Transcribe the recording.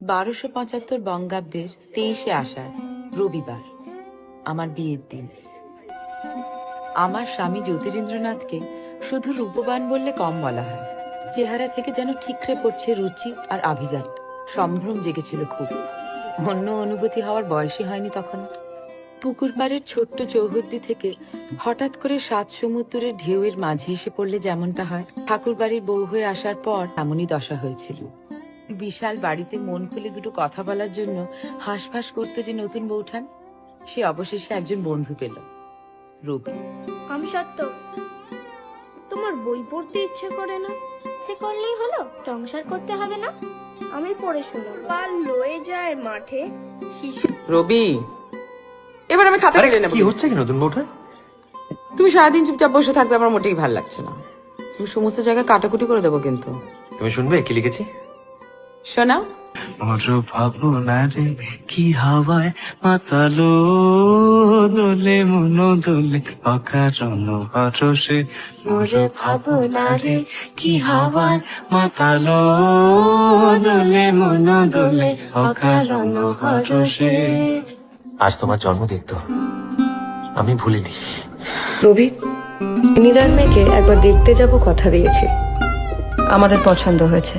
1275 বঙ্গাব্দের 23শে আষাঢ়, রবিবার, আমার বিয়ের দিন। আমার স্বামী জ্যোতিরিন্দ্রনাথকে শুধু রূপবান বললে কম বলা হয়। চেহারা থেকে যেন ঠিকরে পড়ছে রুচি আর আভিজাত্য। সম্ভ্রম জেগেছিল খুব। অন্য অনুভূতি হওয়ার বয়সই হয়নি তখন। পুকুর পাড়ের ছোট্ট চৌহদ্দি থেকে হঠাৎ করে 7 সমুদ্রের ঢেউয়ের মাঝে এসে পড়লে যেমনটা হয়, ঠাকুর বাড়ির বউ হয়ে আসার পর এমনই দশা হয়েছিল। বিশাল বাড়িতে মন খুলে দুটো কথা বলার জন্য হাঁসফাঁস করতে যে নতুন বউঠান, সে অবশেষে একজন বন্ধু পেল, রবি। আমি সত্য, তোমার বই পড়তে ইচ্ছে করে না? সে করলেই হলো, সংসার করতে হবে না? আমি পড়ে শোনাবো। পাল লয়ে যায় মাঠে শিশু। রবি, এবার আমি খাতা কেটে নেব। কি হচ্ছে কি নতুন বউটা? তুমি সারাদিন চুপচাপ বসে থাকবে, আমার মোটেই ভালো লাগছে না। তুমি সমস্ত জায়গায় কাটাকুটি করে দেবো কিন্তু। তুমি শুনবে কি লিখেছি? শোনাও। মোর ভাবনা রে কি হাওয়ায় মাতালো, দোলে মন দোলে অকারণ হরসে। মোর ভাবনা রে কি হাওয়ায় মাতালো, দোলে মন দোলে অকারণ হরসে। আজ তোমার জন্মদিন তো, আমি ভুলিনি। রবি, নিদার মেয়েকে একবার দেখতে যাব কথা দিয়েছি। আমাদের পছন্দ হয়েছে।